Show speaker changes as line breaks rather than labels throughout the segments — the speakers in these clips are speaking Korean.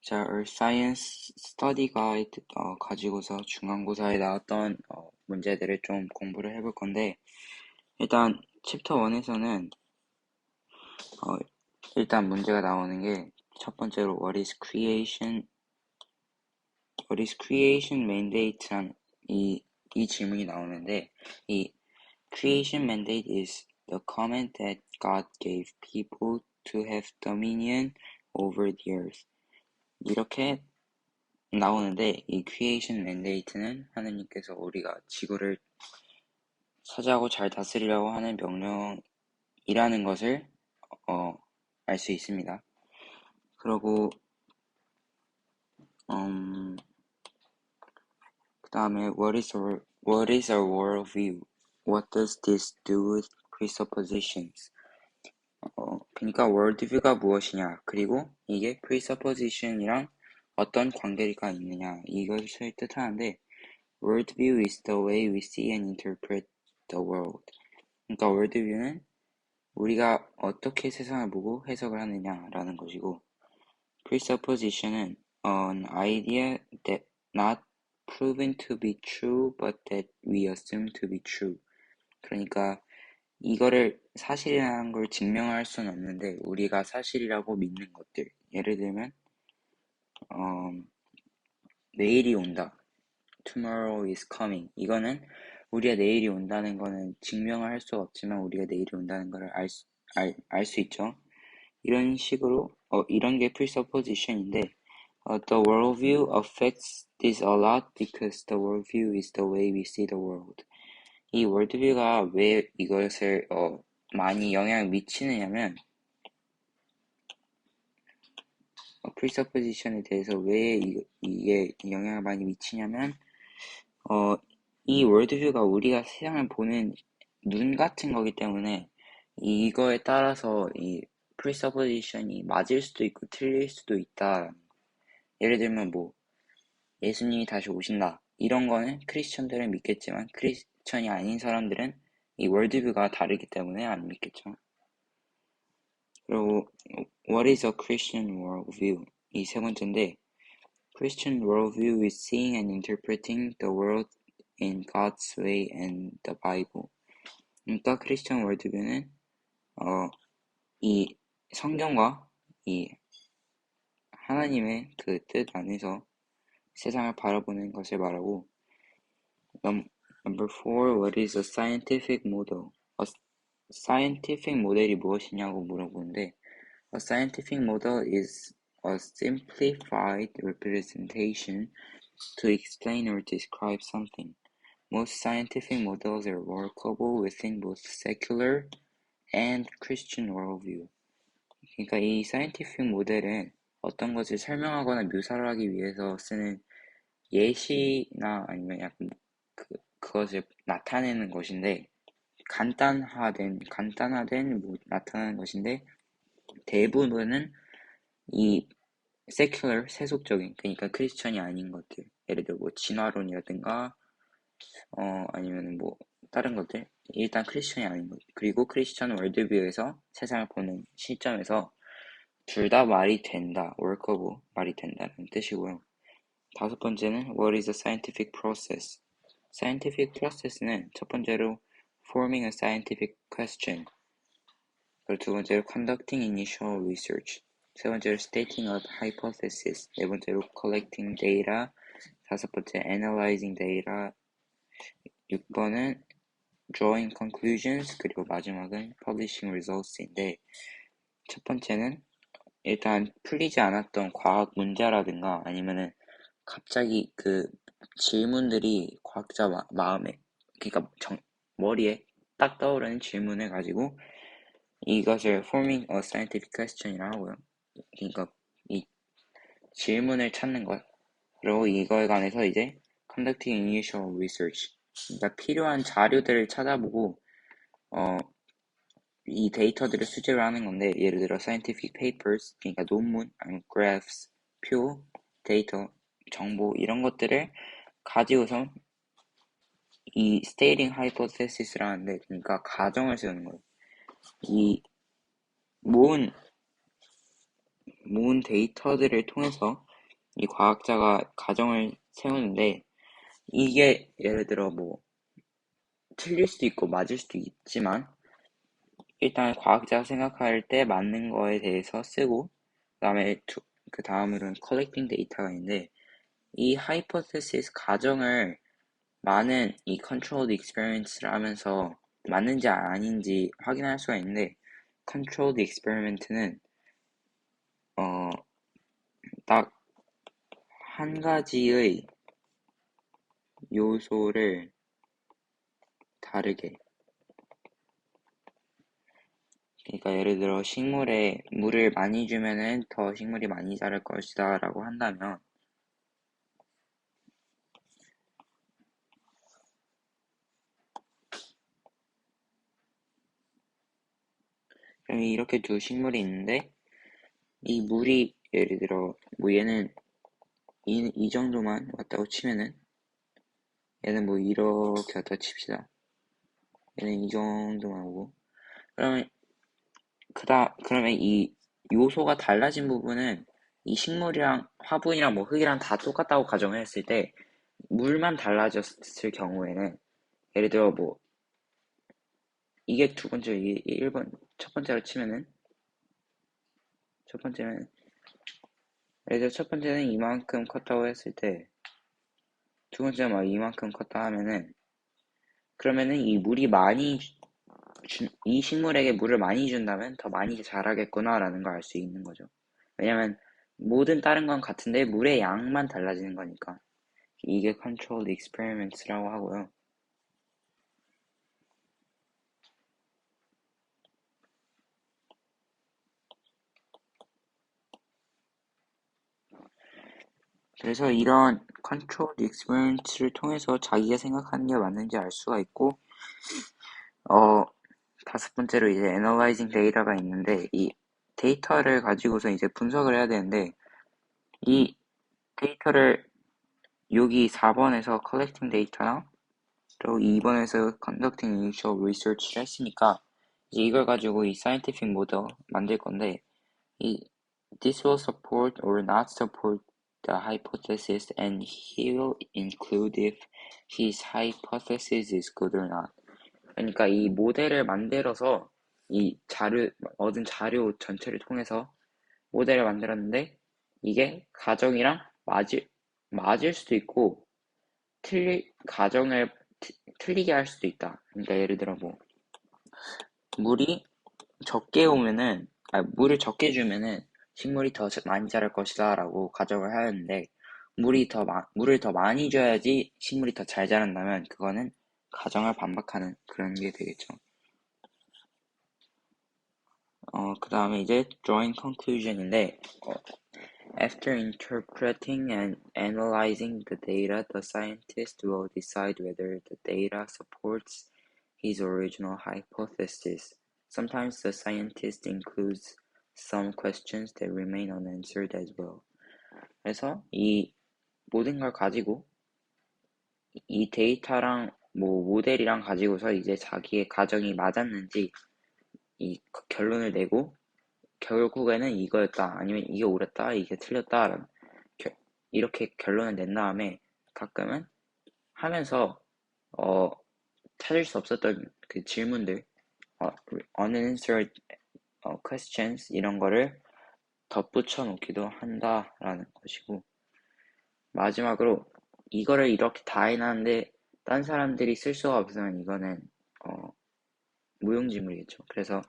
자, Earth Science Study Guide 가지고서 중간고사에 나왔던 문제들을 좀 공부를 해볼 건데, 일단 챕터 1에서는 일단 문제가 나오는 게 첫 번째로 What is creation mandate란 이 질문이 나오는데, 이 creation mandate is the command that God gave people to have dominion over the earth. 이렇게 나오는데, 이 creation mandate는 하느님께서 우리가 지구를 차지하고 잘 다스리려고 하는 명령이라는 것을 알 수 있습니다. 그리고 그 다음에 what is our worldview? What does this do with presuppositions? 그러니까 worldview가 무엇이냐, 그리고 이게 presupposition이랑 어떤 관계가 있느냐, 이것을 뜻하는데, worldview is the way we see and interpret the world. 그러니까 worldview는 우리가 어떻게 세상을 보고 해석을 하느냐라는 것이고, presupposition은 an idea that not proven to be true but that we assume to be true. 그러니까 이거를 사실이라는 걸 증명할 수는 없는데 우리가 사실이라고 믿는 것들. 예를 들면 내일이 온다. Tomorrow is coming. 이거는 우리가 내일이 온다는 거는 증명을 할 수가 없지만 우리가 내일이 온다는 걸 알 수 있죠. 이런 식으로 이런 게 presupposition인데 the worldview affects this a lot because the worldview is the way we see the world. 이 worldview가 왜 이것을 많이 영향을 미치느냐면 presupposition에 대해서 왜 이게 영향을 많이 미치냐면 이 worldview가 우리가 세상을 보는 눈 같은 거기 때문에 이거에 따라서 이 presupposition이 맞을 수도 있고 틀릴 수도 있다. 예를 들면 뭐 예수님이 다시 오신다. 이런 거는 크리스천들은 믿겠지만 크리스천이 아닌 사람들은 이 월드뷰가 다르기 때문에 안 믿겠죠. 그리고 What is a Christian worldview? 이 세 번째인데 Christian worldview is seeing and interpreting the world in God's way and the Bible. 그러니까 크리스천 월드뷰는 이 성경과 이 하나님의 그 뜻 안에서 세상을 바라보는 것을 말하고 Number 4, what is a scientific model? scientific model이 무엇이냐고 물어보는데 A scientific model is a simplified representation to explain or describe something. Most scientific models are workable within both secular and Christian worldview. 그러니까 이 scientific 모델은 어떤 것을 설명하거나 묘사를 하기 위해서 쓰는 예시나 아니면 약간 그것을 나타내는 것인데 간단화된 나타나는 것인데 대부분은 이 secular 세속적인 그러니까 크리스천이 아닌 것들 예를 들어 뭐 진화론이라든가 아니면 뭐 다른 것들 일단 크리스천이 아닌 것 그리고 크리스천 월드뷰에서 세상을 보는 시점에서 둘 다 말이 된다 workable 말이 된다는 뜻이고요. 다섯 번째는 What is a scientific process? Scientific process는 첫 번째로 Forming a scientific question 그리고 두 번째로 Conducting initial research 세 번째로 Stating a hypothesis 네 번째로 Collecting data 다섯 번째 Analyzing data 6번은 Drawing conclusions 그리고 마지막은 Publishing results인데 첫 번째는 일단 풀리지 않았던 과학 문제라든가 아니면은 갑자기 그 질문들이 과학자 마음에 그러니까 머리에 딱 떠오르는 질문을 가지고 이것을 forming a scientific question이라 하고요. 그러니까 이 질문을 찾는 것 그리고 이거에 관해서 이제 conducting initial research 그러니까 필요한 자료들을 찾아보고 이 데이터들을 수집을 하는 건데 예를 들어 scientific papers 그러니까 논문 아니면 graphs 표 데이터 정보 이런 것들을 가지고선 이 stating hypothesis라는데 그러니까 가정을 세우는 거예요. 이 모은 데이터들을 통해서 이 과학자가 가정을 세우는데 이게 예를 들어 뭐 틀릴 수도 있고 맞을 수도 있지만 일단 과학자가 생각할 때 맞는 거에 대해서 쓰고 그 다음으로는 collecting 데이터가 있는데 이 hypothesis 가정을 많은 이 controlled experiments를 하면서 맞는지 아닌지 확인할 수가 있는데 controlled experiment는 딱 한 가지의 요소를 다르게 그러니까 예를 들어 식물에 물을 많이 주면은 더 식물이 많이 자랄 것이다 라고 한다면 그럼 이렇게 두 식물이 있는데 이 물이 예를 들어 뭐 얘는 이 정도만 왔다고 치면은 얘는 뭐 이렇게 왔다 칩시다. 얘는 이 정도만 오고 그러면 그러면 이 요소가 달라진 부분은 이 식물이랑 화분이랑 뭐 흙이랑 다 똑같다고 가정을 했을 때 물만 달라졌을 경우에는 예를 들어 뭐 이게 두 번째 이게 1번 첫 번째로 치면은 첫 번째는 예를 들어 첫 번째는 이만큼 컸다고 했을 때 두 번째는 막 이만큼 컸다 하면은 그러면은 이 식물에게 물을 많이 준다면 더 많이 자라겠구나라는 걸 알 수 있는 거죠. 왜냐면 모든 다른 건 같은데 물의 양만 달라지는 거니까. 이게 controlled experiments라고 하고요. 그래서 이런 controlled experiments를 통해서 자기가 생각하는 게 맞는지 알 수가 있고, 다섯 번째로 이제 analyzing data가 있는데, 이 데이터를 가지고서 이제 분석을 해야 되는데, 이 데이터를 여기 4번에서 collecting data나 또 2번에서 conducting initial research를 했으니까 이제 이걸 가지고 이 scientific model 만들 건데 이 this will support or not support the hypothesis and he will include if his hypothesis is good or not. 그러니까 이 모델을 만들어서 얻은 자료 전체를 통해서 모델을 만들었는데 이게 가정이랑 맞을 수도 있고 가정을 틀리게 할 수도 있다. 그러니까 예를 들어 뭐 물이 적게 오면은 물을 적게 주면은 식물이 더 많이 자랄 것이다라고 가정을 하였는데 물을 더 많이 줘야지 식물이 더 잘 자란다면 그거는 가정을 반박하는 그런 게 되겠죠. 그 다음에 이제 drawing conclusion인데 After interpreting and analyzing the data, the scientist will decide whether the data supports his original hypothesis. Sometimes the scientist includes some questions that remain unanswered as well. 그래서 이 모든 걸 가지고 이 데이터랑 뭐 모델이랑 가지고서 이제 자기의 가정이 맞았는지 이 결론을 내고 결국에는 이거였다 아니면 이게 옳았다 이게 틀렸다 이렇게 결론을 낸 다음에 가끔은 하면서 찾을 수 없었던 그 질문들 unanswered questions 이런 거를 덧붙여 놓기도 한다라는 것이고 마지막으로 이거를 이렇게 다 해놨는데 딴 사람들이 쓸 수가 없으면 이거는 무용지물이겠죠. 그래서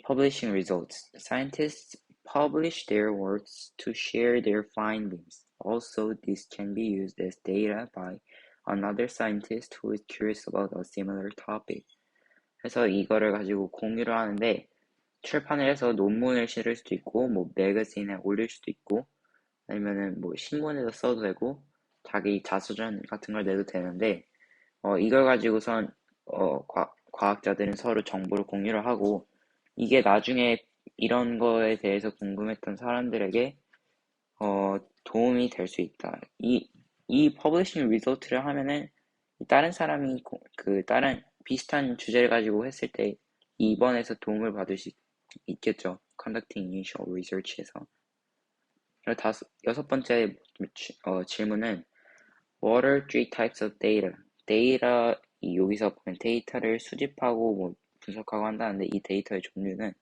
publishing results. Scientists publish their works to share their findings. Also, this can be used as data by another scientist who is curious about a similar topic. 그래서 이거를 가지고 공유를 하는데 출판을 해서 논문을 실을 수도 있고 뭐 매거진에 올릴 수도 있고 아니면은 뭐 신문에서 써도 되고 자기 자서전 같은 걸 내도 되는데 이걸 가지고선 과학자들은 서로 정보를 공유를 하고 이게 나중에 이런 거에 대해서 궁금했던 사람들에게 도움이 될 수 있다. 이 퍼블리싱 리조트를 하면은 다른 사람이 다른 비슷한 주제를 가지고 했을 때 2번에서 도움을 받을 수 있겠죠. Conducting Initial Research에서. 그리고 여섯 번째 질문은 What are three types of data? 여기서 보면 데이터를 수집하고 뭐 분석하고 한다는데 이 데이터의 종류는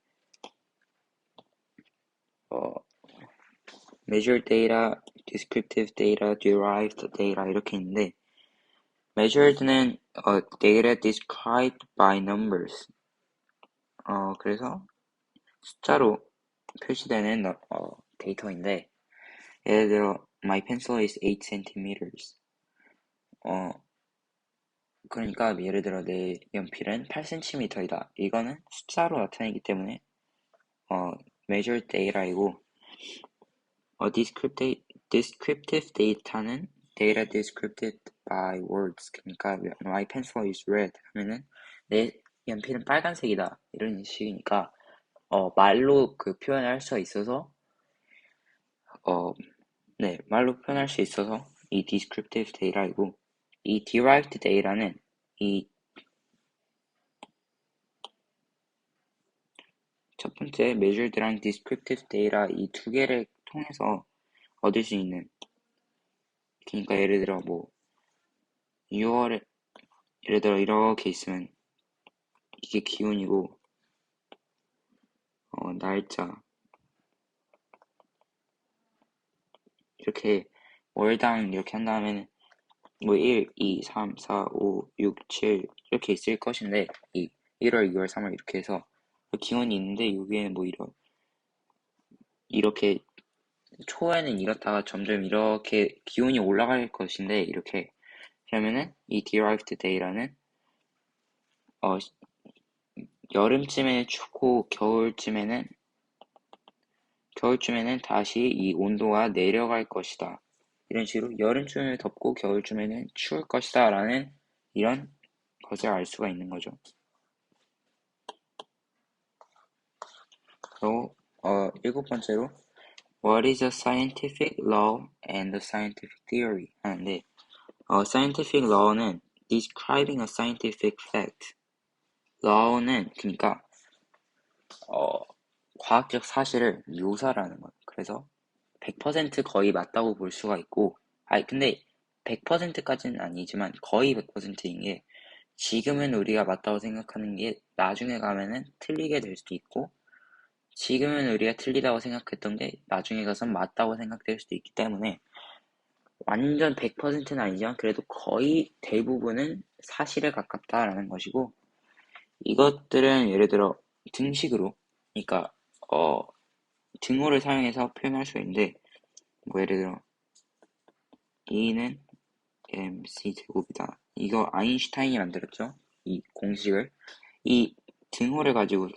measured data, descriptive data, derived data 이렇게 있는데 measured는 data described by numbers. 그래서 숫자로 표시되는 데이터인데 예를 들어 my pencil is 8 centimeters. 그러니까 예를 들어 내 연필은 8cm이다. 이거는 숫자로 나타내기 때문에 measured data이고 descriptive data는 data described by words. 그러니까 my pencil is red 하면은 내 연필은 빨간색이다 이런 식이니까 말로 그 표현을 할 수 있어서 말로 표현할 수 있어서 이 descriptive data이고 이 derived data는 이 첫 번째 measured랑 descriptive data 이 두 개를 통해서 얻을 수 있는 그러니까 예를 들어 뭐 6월에 예를 들어 이렇게 있으면 이게 기온이고 날짜 이렇게 월당 이렇게 한 다음에는 뭐 1, 2, 3, 4, 5, 6, 7 이렇게 있을 것인데 1월, 2월, 3월 이렇게 해서 기온이 있는데 여기에는 뭐 이렇게 초에는 이렇다가 점점 이렇게 기온이 올라갈 것인데 이렇게 그러면은 이 derived data는 여름쯤에는 춥고 겨울쯤에는 다시 이 온도가 내려갈 것이다. 이런 식으로 여름쯤에 덥고 겨울쯤에는 추울 것이다 라는 이런 것을 알 수가 있는 거죠. 그리고 일곱 번째로 What is a scientific law and a scientific theory? 하는데 scientific law는 describing a scientific fact. law는 그러니까 과학적 사실을 묘사라는 거예요. 그래서 100% 거의 맞다고 볼 수가 있고 근데 100%까지는 아니지만 거의 100%인 게 지금은 우리가 맞다고 생각하는 게 나중에 가면은 틀리게 될 수도 있고 지금은 우리가 틀리다고 생각했던 게 나중에 가선 맞다고 생각될 수도 있기 때문에 완전 100%는 아니지만 그래도 거의 대부분은 사실에 가깝다라는 것이고 이것들은 예를 들어 등식으로 그러니까 등호를 사용해서 표현할 수 있는데 뭐 예를 들어 E는 mc 제곱이다. 이거 아인슈타인이 만들었죠. 이 공식을 이 등호를 가지고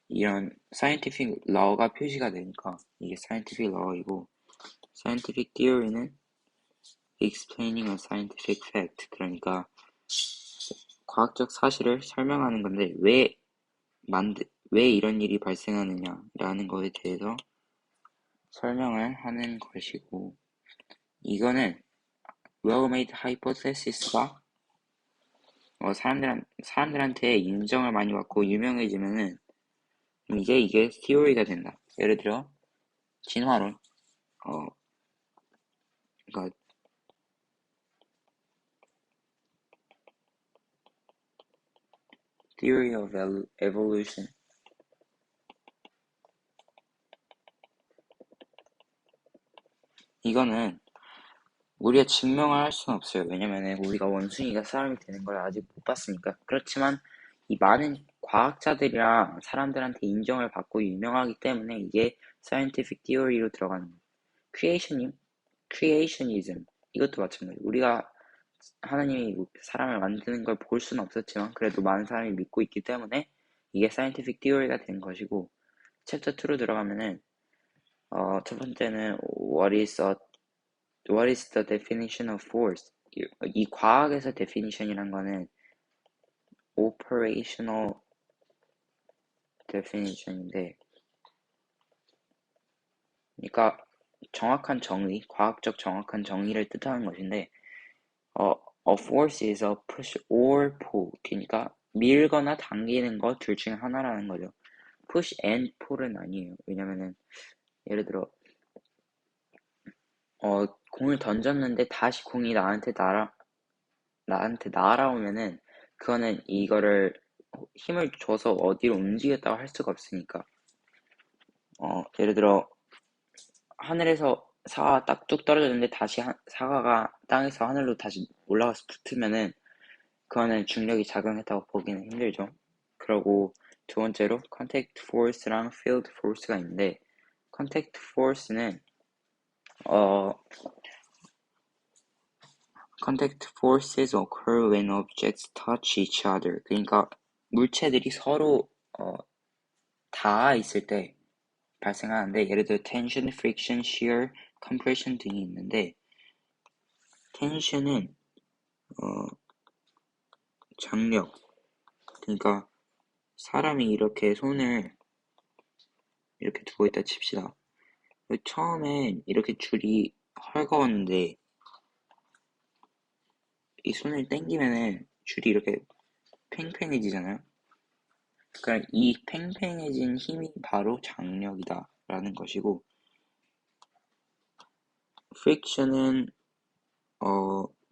이런 scientific law가 표시가 되니까 이게 scientific law이고 scientific theory는 explaining a scientific fact 그러니까 과학적 사실을 설명하는 건데 왜 이런 일이 발생하느냐라는 것에 대해서 설명을 하는 것이고 이거는 well-made hypothesis가 사람들한테 인정을 많이 받고 유명해지면은 이게 theory가 된다. 예를 들어 진화론 그러니까 theory of evolution 이거는 우리가 증명을 할 수는 없어요. 왜냐면은 우리가 원숭이가 사람이 되는 걸 아직 못 봤으니까. 그렇지만 이 많은 과학자들이랑 사람들한테 인정을 받고 유명하기 때문에 이게 scientific theory로 들어가는 거예요. creationism 이것도 마찬가지예요. 우리가 하나님이 사람을 만드는 걸 볼 수는 없었지만 그래도 많은 사람이 믿고 있기 때문에 이게 scientific theory가 된 것이고 챕터 2로 들어가면은 첫 번째는 What is the definition of force? 이 과학에서 definition이란 거는 operational definition인데, 그러니까 정확한 정의, 과학적 정확한 정의를 뜻하는 것인데, a force is a push or pull. 그러니까 밀거나 당기는 것 둘 중에 하나라는 거죠. push and pull은 아니에요. 왜냐면은 예를 들어 공을 던졌는데 다시 공이 나한테 날아오면은 그거는 이거를 힘을 줘서 어디로 움직였다고 할 수가 없으니까 예를 들어 하늘에서 사과가 딱 뚝 떨어졌는데 다시 사과가 땅에서 하늘로 다시 올라가서 붙으면은 그거는 중력이 작용했다고 보기는 힘들죠. 그리고 두 번째로 contact force랑 field force가 있는데 contact force는 어 contact forces occur when objects touch each other. 그러니까 물체들이 서로 닿아 있을 때 발생하는데 예를 들어 tension, friction, shear, compression 등이 있는데 tension은 장력. 그러니까 사람이 이렇게 손을 이렇게 두고 있다 칩시다. 처음엔 이렇게 줄이 헐거웠는데 이 손을 당기면은 줄이 이렇게 팽팽해지잖아요. 그러니까 이 팽팽해진 힘이 바로 장력이다라는 것이고 friction은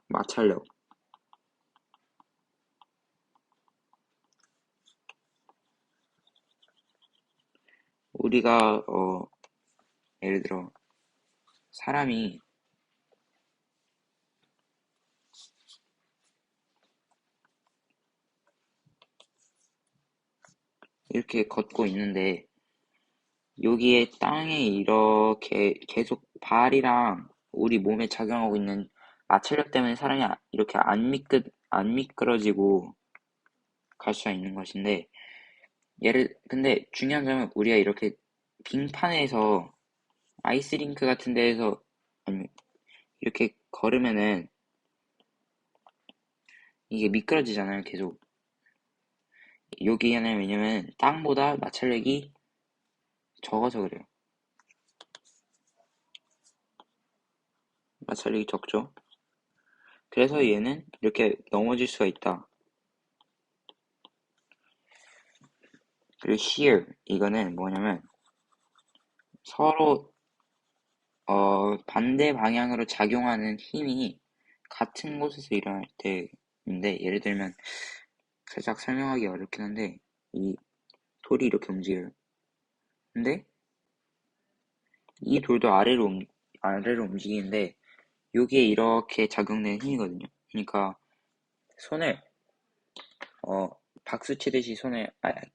마찰력. 우리가 예를 들어 사람이 이렇게 걷고 있는데 여기에 땅에 이렇게 계속 발이랑 우리 몸에 작용하고 있는 마찰력 때문에 사람이 이렇게 안 미끄러지고 갈 수가 있는 것인데 근데 중요한 점은 우리가 이렇게 빙판에서 아이스링크 같은 데에서 아니 이렇게 걸으면은 이게 미끄러지잖아요, 계속. 여기에는 왜냐면 땅보다 마찰력이 적어서 그래요. 마찰력이 적죠. 그래서 얘는 이렇게 넘어질 수가 있다. 그리고 shear 이거는 뭐냐면 서로 반대 방향으로 작용하는 힘이 같은 곳에서 일어날 때인데 예를 들면 살짝 설명하기 어렵긴 한데 이 돌이 이렇게 움직여요. 근데 이 돌도 아래로 움직이는데 여기에 이렇게 작용되는 힘이거든요. 그러니까 손을 박수 치듯이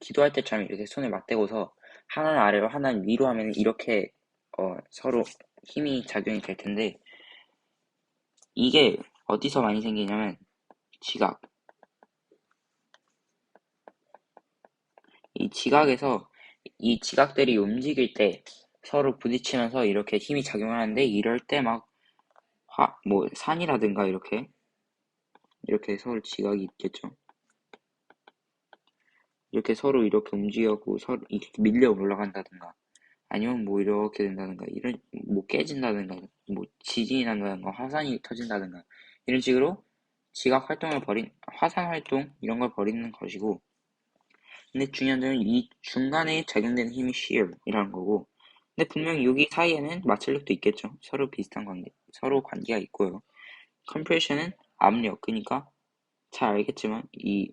기도할 때처럼 이렇게 손을 맞대고서 하나는 아래로 하나는 위로 하면 이렇게 서로 힘이 작용이 될 텐데 이게 어디서 많이 생기냐면 지각. 이 지각에서 이 지각들이 움직일 때 서로 부딪히면서 이렇게 힘이 작용하는데 이럴 때 막 뭐 산이라든가 이렇게 서로 지각이 있겠죠. 이렇게 서로 이렇게 움직여고 서로 이렇게 밀려 올라간다든가 아니면 뭐 이렇게 된다든가 이런 뭐 깨진다든가 뭐 지진이 난다든가 화산이 터진다든가 이런 식으로 지각 활동을 화산 활동 이런 걸 벌이는 것이고 근데 중요한 점은 이 중간에 작용되는 힘이 shear이라는 거고 근데 분명히 여기 사이에는 마찰력도 있겠죠. 서로 관계가 있고요. compression은 압력 그러니까 잘 알겠지만 이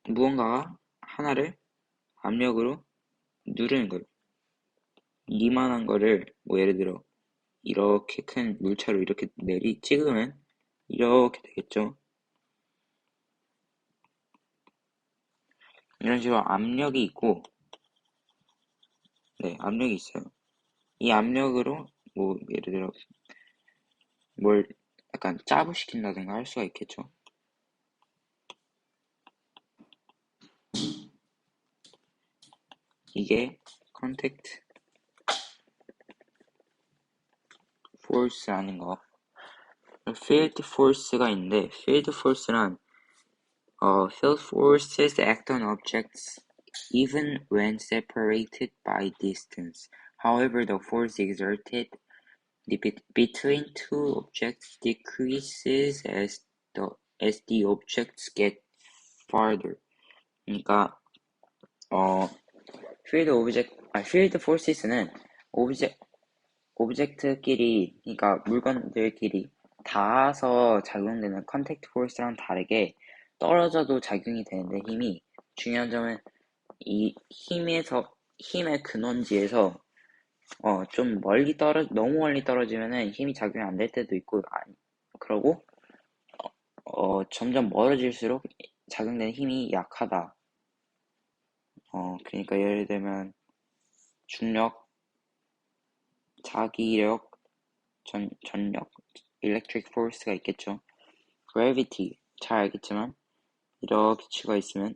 무언가가 하나를 압력으로 누르는 거예요. 이만한 거를 뭐 예를 들어 이렇게 큰 물체로 이렇게 찍으면 이렇게 되겠죠. 이런 식으로 압력이 있고, 네, 압력이 있어요. 이 압력으로 뭐 예를 들어 뭘 약간 짜부시킨다든가 할 수가 있겠죠. 이게 contact force라는 거. field force가 있는데 field force란 field forces act on objects even when separated by distance. However, the force exerted between two objects decreases as the objects get farther. 그러니까 field forces는 오브젝트끼리, 그러니까 물건들끼리 닿아서 작용되는 컨택트 포스랑 다르게 떨어져도 작용이 되는데 힘이 중요한 점은 이 힘의 근원지에서 좀 너무 멀리 떨어지면은 힘이 적용이 안 될 때도 있고, 그러고, 점점 멀어질수록 작용되는 힘이 약하다. 그러니까 예를 들면, 중력, 자기력, 전력, electric force가 있겠죠. gravity, 잘 알겠지만, 이렇게 쥐가 있으면,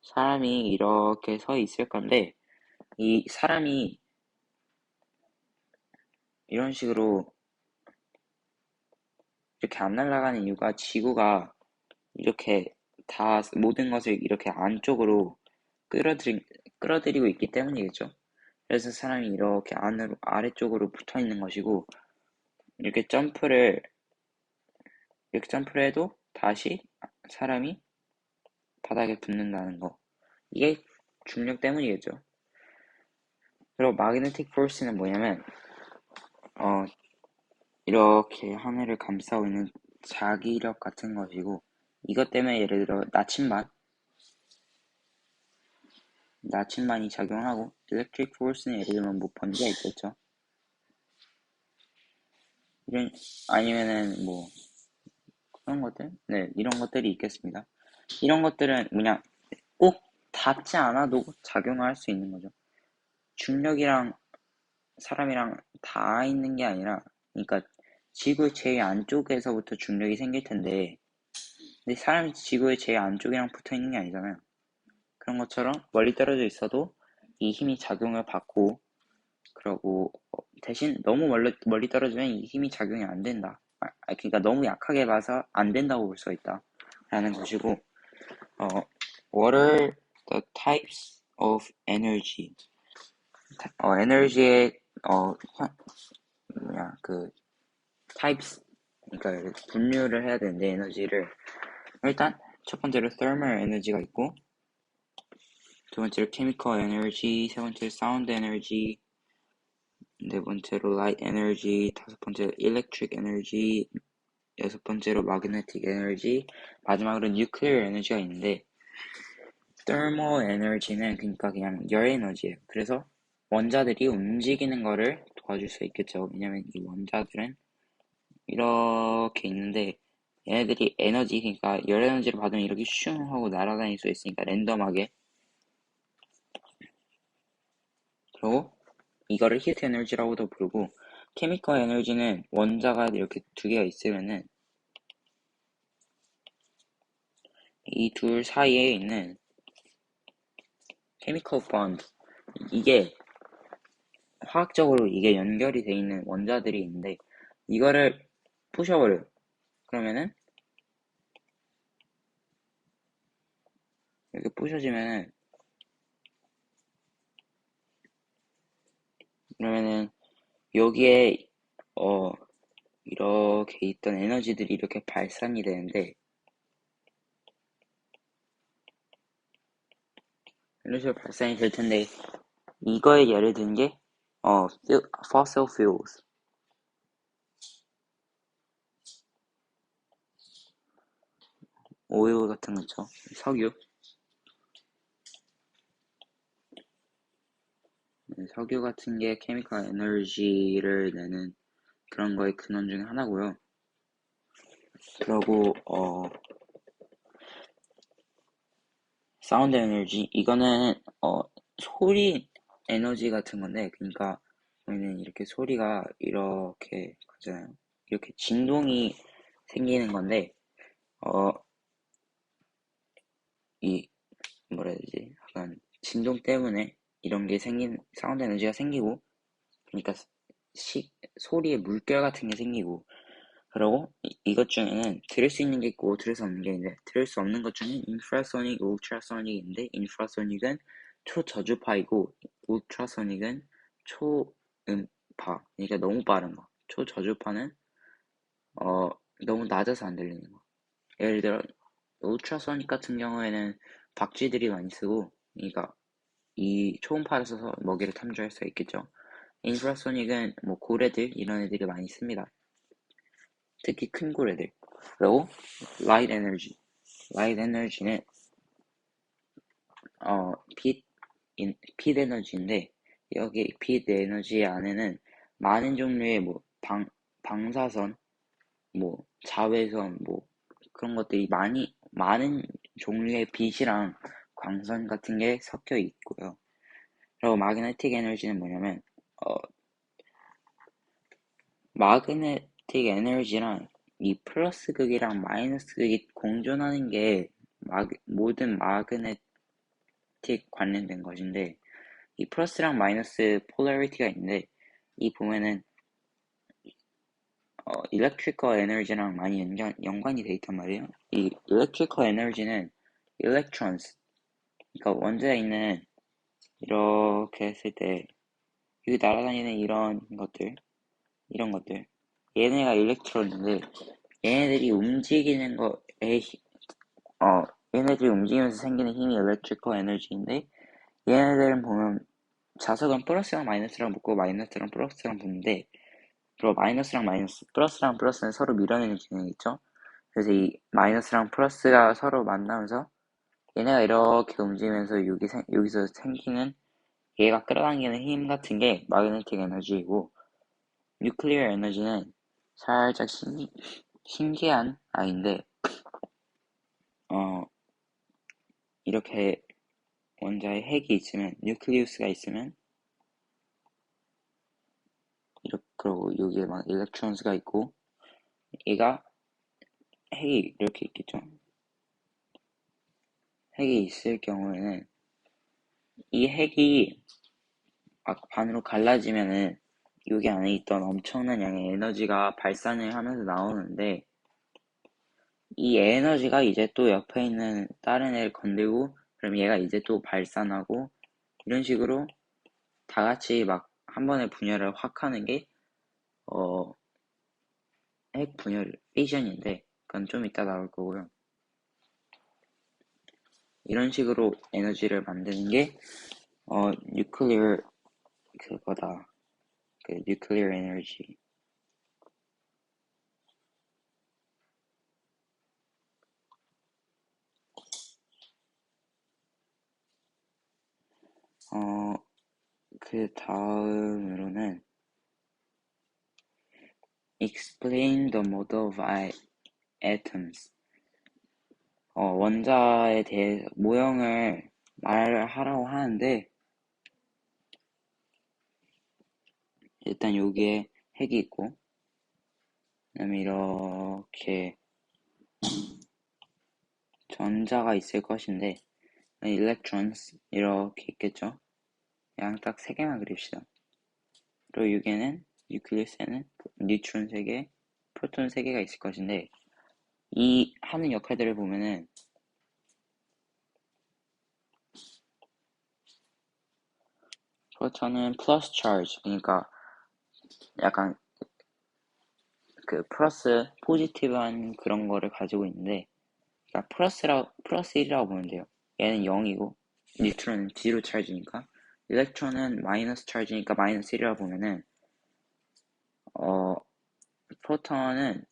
사람이 이렇게 서 있을 건데, 이 사람이 이런 식으로 이렇게 안 날아가는 이유가 지구가 이렇게 다 모든 것을 이렇게 안쪽으로 끌어들이고 있기 때문이겠죠. 그래서 사람이 이렇게 아래쪽으로 붙어 있는 것이고, 이렇게 점프를 해도 다시 사람이 바닥에 붙는다는 거. 이게 중력 때문이겠죠. 그리고 magnetic force는 뭐냐면, 이렇게 하늘을 감싸고 있는 자기력 같은 것이고, 이것 때문에 예를 들어 나침반이 작용하고, electric force는 예를 들면 뭐 번개가 있겠죠. 아니면은 뭐 그런 것들, 네, 이런 것들이 있겠습니다. 이런 것들은 그냥 꼭 닿지 않아도 작용할 수 있는 거죠. 중력이랑 사람이랑 닿아 있는 게 아니라, 그러니까 지구 제일 안쪽에서부터 중력이 생길 텐데, 근데 사람이 지구의 제일 안쪽이랑 붙어 있는 게 아니잖아요. 그런 것처럼 멀리 떨어져 있어도 이 힘이 작용을 받고, 그러고 대신 너무 멀리 떨어지면 이 힘이 작용이 안 된다. 그러니까 너무 약하게 봐서 안 된다고 볼 수가 있다. 라는 것이고, what are the types of energy? 에너지의 types, 그러니까 분류를 해야 되는데 에너지를 일단 첫 번째로 thermal 에너지가 있고, 두 번째로 chemical energy, 세 번째로 sound energy, 네 번째로 light energy, 다섯 번째로 electric energy, 여섯 번째로 magnetic energy, 마지막으로 nuclear energy가 있는데, thermal energy는 그러니까 그냥 열 에너지예요. 그래서 원자들이 움직이는 거를 도와줄 수 있겠죠. 왜냐면 이 원자들은 이렇게 있는데, 얘네들이 그러니까 열 에너지를 받으면 이렇게 슝 하고 날아다닐 수 있으니까 랜덤하게. 그리고 이거를 히트 에너지라고도 부르고, 케미컬 에너지는 원자가 이렇게 두 개가 있으면은 이 둘 사이에 있는 케미컬 본드, 이게 화학적으로 이게 연결이 돼 있는 원자들이 있는데, 이거를 부셔버려요. 그러면은 이렇게 부셔지면은 그러면은 여기에 이렇게 있던 에너지들이 이렇게 발산이 되는데, 이런 식으로 발산이 될 텐데, 이거에 예를 든 게 fossil fuels, 오일 같은 거죠. 석유. 석유 같은 게 케미컬 에너지를 내는 그런 거의 근원 중에 하나고요. 그리고 사운드 에너지, 이거는 소리 에너지 같은 건데, 그러니까 저희는 이렇게 소리가 이렇게 가잖아요. 이렇게 진동이 생기는 건데, 어, 이 뭐라 해야 되지? 약간 진동 때문에 이런 게 사운드 에너지가 생기고, 그러니까 소리의 물결 같은 게 생기고, 그리고 이것 중에는 들을 수 있는 게 있고 들을 수 없는 게 있는데, 들을 수 없는 것 중에 인프라소닉, 울트라소닉인데, 인프라소닉은 초저주파이고 울트라소닉은 초음파, 그러니까 너무 빠른 거. 초저주파는 너무 낮아서 안 들리는 거. 예를 들어 울트라소닉 같은 경우에는 박쥐들이 많이 쓰고, 그러니까 이 초음파를 써서 먹이를 탐지할 수 있겠죠. 인프라소닉은 뭐 고래들 이런 애들이 많이 씁니다. 특히 큰 고래들. 그리고 라이트 에너지. 라이트 에너지는 빛, 빛 에너지인데 여기 빛 에너지 안에는 많은 종류의 뭐 방사선, 뭐 자외선, 뭐 그런 것들이 많은 종류의 빛이랑 광선 같은 게 섞여 있고요. 그리고 마그네틱 에너지는 뭐냐면 마그네틱 에너지랑 이 플러스 극이랑 마이너스 극이 공존하는 게 모든 마그네틱 관련된 것인데 이 플러스랑 마이너스 폴라리티가 있는데 이 보면은 일렉트리컬 에너지랑 많이 연관이 돼 있단 말이에요. 이 일렉트리컬 에너지는 electrons, 그러니까 원자에 있는 이렇게 했을 때 여기 날아다니는 이런 것들 얘네가 일렉트론인데 얘네들이 움직이는 거에 얘네들이 움직이면서 생기는 힘이 electrical energy인데 얘네들은 보면 자석은 플러스랑 마이너스랑 붙고 마이너스랑 플러스랑 붙는데 그리고 마이너스랑 마이너스, 플러스랑 플러스는 서로 밀어내는 기능이 있죠. 그래서 이 마이너스랑 플러스가 서로 만나면서 얘네가 이렇게 움직이면서 여기서 생기는 얘가 끌어당기는 힘 같은 게 마그네틱 에너지이고 뉴클리어 에너지는 살짝 신기한 아이인데 이렇게 원자에 핵이 있으면 뉴클리우스가 있으면 이렇게 그리고 여기에 막 일렉트론스가 있고 얘가 핵이 이렇게 있겠죠. 핵이 있을 경우에는 이 핵이 반으로 갈라지면은 여기 안에 있던 엄청난 양의 에너지가 발산을 하면서 나오는데 이 에너지가 이제 또 옆에 있는 다른 애를 건들고 그럼 얘가 이제 또 발산하고 이런 식으로 다 같이 막 한 번에 분열을 확 하는 게 핵 분열 피전인데 그건 좀 이따 나올 거고요. 이런 식으로 에너지를 만드는 게 뉴클리어 그거다. 그 뉴클리어 에너지. 그 다음으로는 explain the model of atoms. 원자에 대해 모형을 말을 하라고 하는데 일단 여기에 핵이 있고 그다음에 이렇게 전자가 있을 것인데 electrons 이렇게 있겠죠. 그냥 딱 세 개만 그립시다. 그리고 여기에는 뉴클리스에는 뉴트론 3개, 프로톤 3개가 있을 것인데 이 하는 역할들을 보면은 프로톤은 플러스 차지, 그러니까 약간 그 플러스 포지티브한 그런 거를 가지고 있는데 그러니까 플러스 1이라고 보면 돼요. 얘는 0이고 뉴트론은 0 차지니까 일렉트론은 마이너스 차지니까 마이너스 1이라고 보면은 프로톤은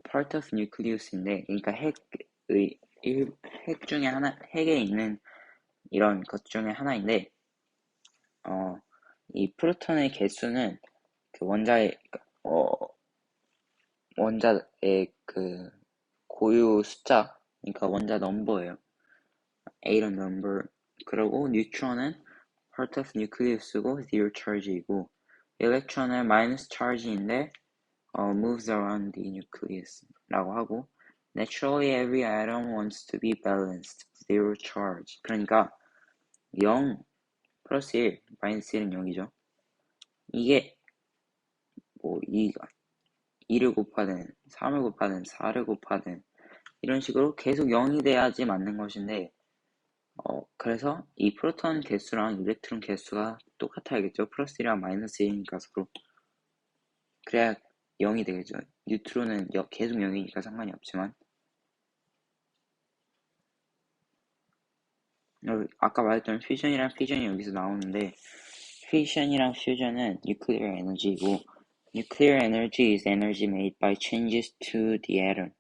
part of nucleus인데 그러니까 핵 중에 하나, 핵에 있는 이런 것 중에 하나인데 이 프로톤의 개수는 그 원자의 그 고유 숫자, 그러니까 원자 넘버예요. A런 넘버. 그리고 뉴트론은 part of nucleus고 zero charge이고 electron은 minus charge인데 moves around the nucleus라고 하고 naturally every atom wants to be balanced, zero charge. 그러니까 0 플러스 1 마이너스 1은 0이죠. 이게 뭐 2를 곱하든 3을 곱하든 4를 곱하든 이런 식으로 계속 0이 돼야지 맞는 것인데 그래서 이 프로톤 개수랑 일렉트론 개수가 똑같아야겠죠. 플러스 1이랑 마이너스 1이니까 서로. 그래야 0이 되겠죠. 뉴트론은 계속 0이니까 상관이 없지만 아까 말했던 퓨전이랑 피전이 여기서 나오는데 fission이랑 fusion은 nuclear energy이고 nuclear energy is energy made by changes to the atom.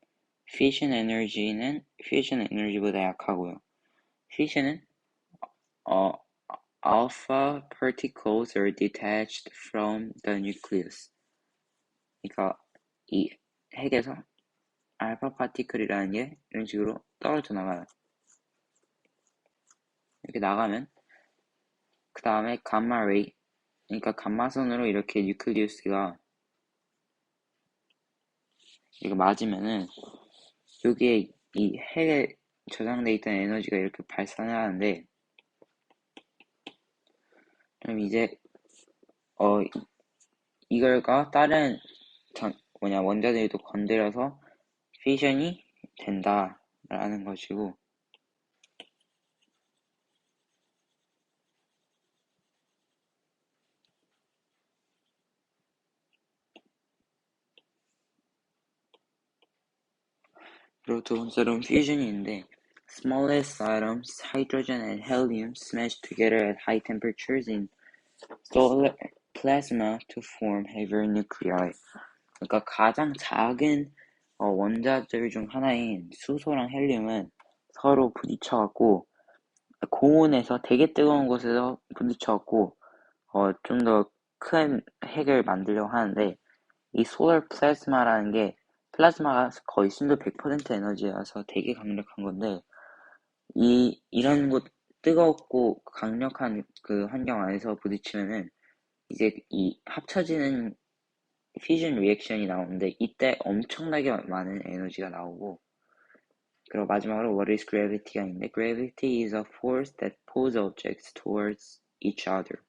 fission energy는 fusion energy보다 약하고요. fission은 alpha particles are detached from the nucleus. 그러니까 이 핵에서 알파 파티클이라는 게 이런 식으로 떨어져 나가요. 이렇게 나가면 그 다음에 감마 레이, 그러니까 감마선으로 이렇게 뉴클리우스가 이거 맞으면은 여기에 이 핵에 저장돼 있던 에너지가 이렇게 발산을 하는데, 그럼 이제 이걸가 다른 원자들도 건드려서 피션이 된다라는 것이고, 그리고 두 번째로는 fusion이 있는데 smallest atoms, hydrogen and helium smash together at high temperatures in solar plasma to form heavier nuclei. 그러니까 가장 작은 원자들 중 하나인 수소랑 헬륨은 서로 부딪혀갖고 고온에서 되게 뜨거운 곳에서 부딪혀갖고 좀 더 큰 핵을 만들려고 하는데, 이 소lar 플라즈마라는 게 플라즈마가 거의 순도 100% 에너지여서 되게 강력한 건데, 이런 곳 뜨겁고 강력한 그 환경 안에서 부딪히면은 이제 이 합쳐지는 피전 리액션이 나오는데, 이때 엄청나게 많은 에너지가 나오고, 그리고 마지막으로 what is gravity가 있는데, gravity is a force that pulls objects towards each other.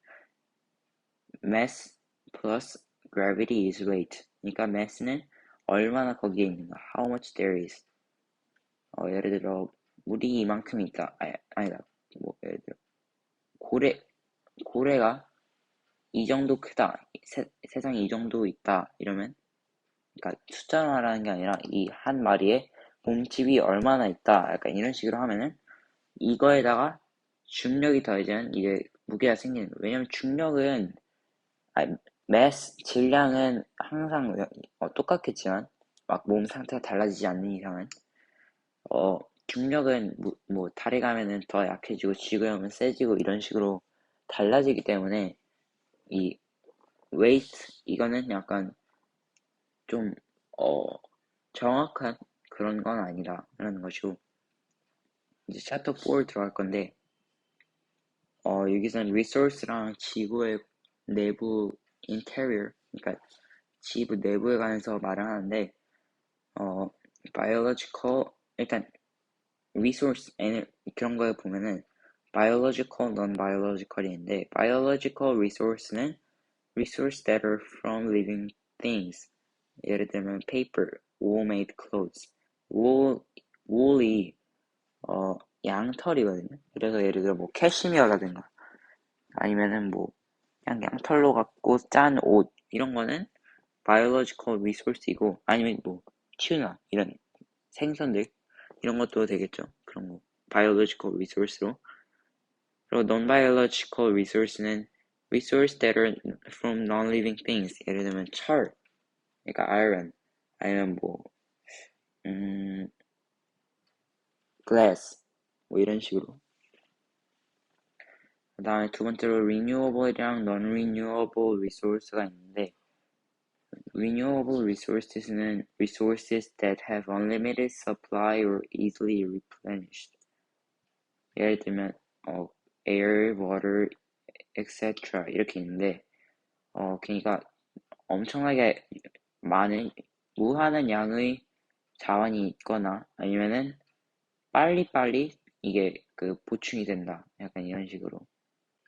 mass plus gravity is weight. 그러니까 mass는 얼마나 거기에 있는가, how much there is. 예를 들어 물이 이만큼 있다. 아니다. 예를 들어 고래가 이 정도 크다. 세상에 이 정도 있다. 이러면, 그러니까 숫자로 말하는 게 아니라 이 한 마리에 몸집이 얼마나 있다. 약간 이런 식으로 하면은 이거에다가 중력이 더해지면 이게 무게가 생기는 거예요. 왜냐면 중력은 mass, 질량은 항상 똑같겠지만 막 몸 상태가 달라지지 않는 이상은 중력은 뭐 달에 가면은 더 약해지고 지구에 오면 세지고 이런 식으로 달라지기 때문에 이 weight 이거는 약간 좀 정확한 그런 건 아니라는 것이고, 이제 챕터 4 들어갈 건데 여기서는 resource랑 지구의 내부 interior, 그러니까 지구 내부에 관해서 말을 하는데 biological, 일단 resource 그런 거에 보면은 biological, non-biological이 있는데, biological resource는 resource that are from living things. 예를 들면 paper, wool-made clothes. wool이 양털이거든요. 그래서 예를 들어 뭐 캐시미어라든가 아니면은 뭐 그냥 양털로 갖고 짠 옷, 이런 거는 biological resource이고, 아니면 뭐 튜나 이런 생선들 이런 것도 되겠죠. 그런 거 biological resource로. 그리고 non-biological resource는 resource that are from non-living things. 예를 들면 철, 그러니까 iron, 아니면 뭐 glass, 뭐 이런 식으로. 그 다음에 두 번째로 renewable이랑 non-renewable resource가 있는데, renewable resources는 resources that have unlimited supply or easily replenished. 예를 들면 air, water, etc. 이렇게 있는데, 그러니까 엄청나게 많은 무한한 양의 자원이 있거나 아니면은 빨리빨리 이게 그 보충이 된다. 약간 이런 식으로.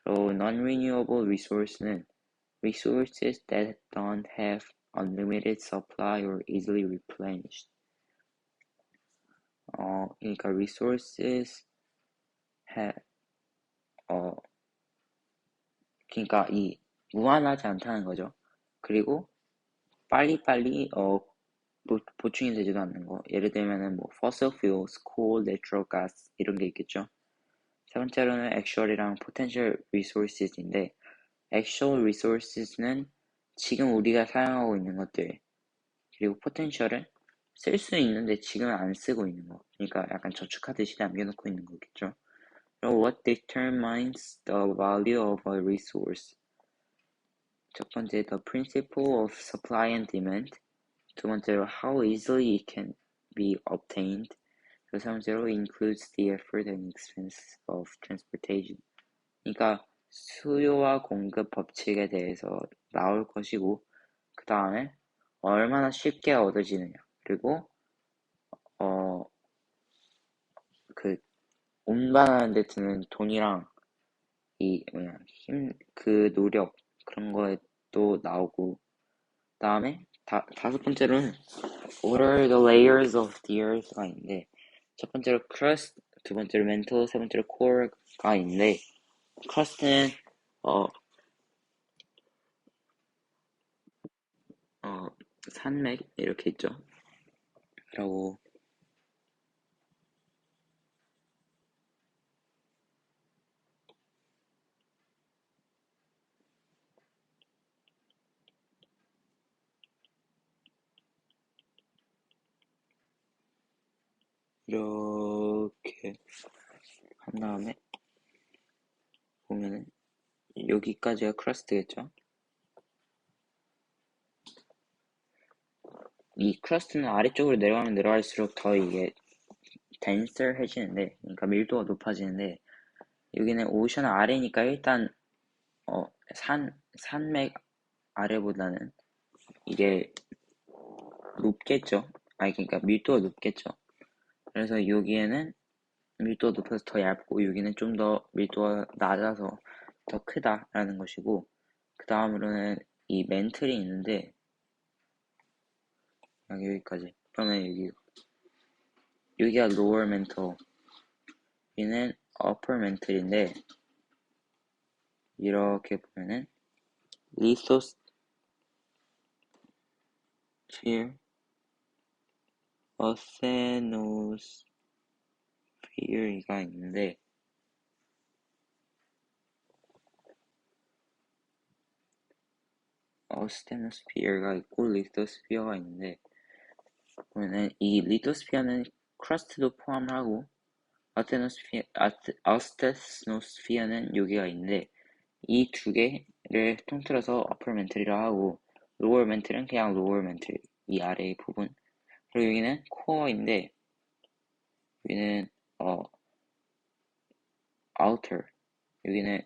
그리고 non-renewable resource는 resources that don't have unlimited supply or easily replenished. 그러니까 resources have 그러니까 이 무한하지 않다는 거죠. 그리고 빨리빨리 보충이 되지도 않는 거. 예를 들면은 뭐 fossil fuels, coal, natural gas 이런 게 있겠죠. 세 번째로는 actual이랑 potential resources인데, actual resources는 지금 우리가 사용하고 있는 것들, 그리고 potential은 쓸 수 있는데 지금은 안 쓰고 있는 거. 그러니까 약간 저축하듯이 남겨놓고 있는 거겠죠. 그리고 what determines the value of a resource? 첫 번째, the principle of supply and demand. 두 번째로, how easily it can be obtained. 그 세 번째로, includes the effort and expense of transportation. 그러니까 수요와 공급 법칙에 대해서 나올 것이고, 그 다음에 얼마나 쉽게 얻어지느냐, 그리고 그 운반하는 데 드는 돈이랑 그 노력 그런 거에 또 나오고, 그 다음에 다섯 번째로는 What are the layers of the earth가 있는데, 첫 번째로 crust, 두 번째로 mantle, 세 번째로 core가 있는데, crust는 산맥 이렇게 있죠. 그리고 이렇게 한 다음에 보면은 여기까지가 크러스트겠죠. 이 크러스트는 아래쪽으로 내려가면 내려갈수록 더 이게 denser해지는데, 그러니까 밀도가 높아지는데, 여기는 오션 아래니까 일단 산맥 아래보다는 이게 높겠죠. 그러니까 밀도가 높겠죠. 그래서 여기에는 밀도가 높아서 더 얇고, 여기는 좀 더 밀도가 낮아서 더 크다라는 것이고, 그 다음으로는 이 멘틀이 있는데, 여기까지. 그러면 여기가 lower mental, 여기는 upper mental인데, 이렇게 보면은 lithosphere, oceanosphere가 있는데, oceanosphere가 있고 lithosphere가 있는데, 보면은 이 lithosphere는 crust도 포함하고 아스테노스피어는 여기가 있는데, 이 두 개를 통틀어서 upper mental이라 하고, lower mental은 그냥 lower mental, 이 아래의 부분. 그리고 여기는 core인데, 여기는 outer, 여기는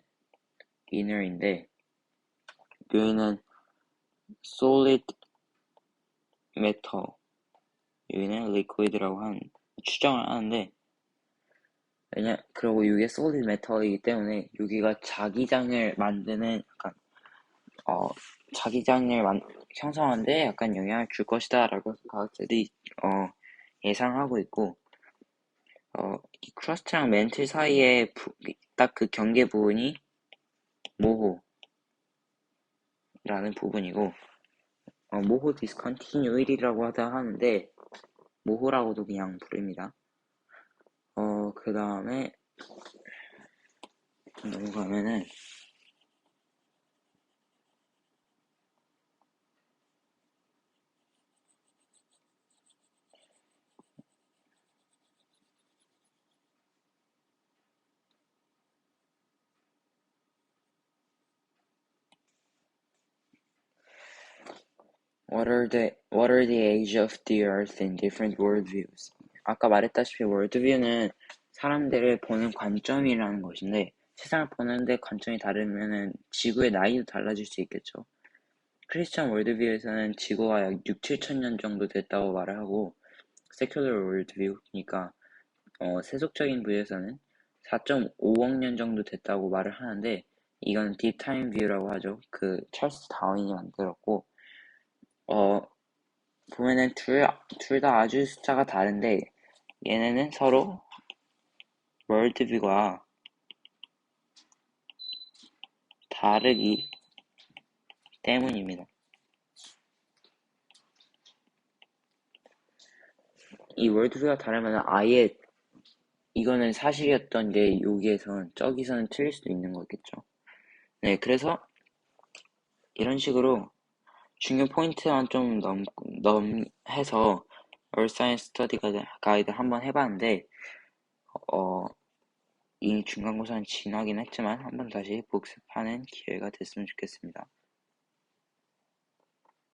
inner인데, 여기는 solid metal, 여기는 liquid라고 추정을 하는데, 그리고 이게 solid metal이기 때문에 여기가 자기장을 만드는 약간 자기장을 형성하는데 약간 영향을 줄 것이다 라고 과학자들이 예상하고 있고, 이 크러스트랑 멘틀 사이에 딱 그 경계 부분이 모호라는 부분이고, 모호 디스컨티뉴이티라고 하는데 모호라고도 그냥 부릅니다. 그 다음에 넘어가면은 What are the age of the earth in different worldviews? 아까 말했다시피 worldview는 사람들을 보는 관점이라는 것인데, 세상을 보는데 관점이 다르면은 지구의 나이도 달라질 수 있겠죠. 크리스천 월드뷰에서는 지구가 약 6, 7천 년 정도 됐다고 말을 하고, 세큘러 월드뷰, 그러니까 세속적인 부에서는 4.5억 년 정도 됐다고 말을 하는데, 이건 딥타임 뷰라고 하죠. 그 찰스 다윈이 만들었고, 보면은 둘 다 아주 숫자가 다른데, 얘네는 서로 월드뷰가 다르기 때문입니다. 이 월드뷰가 다르면 아예 이거는 사실이었던 게 여기에선 저기서는 틀릴 수도 있는 거겠죠. 네, 그래서 이런 식으로 중요 포인트만 좀 해서 Earth Science Study 가이드 한번 해봤는데, 이미 중간고사는 지나긴 했지만 한번 다시 복습하는 기회가 됐으면 좋겠습니다.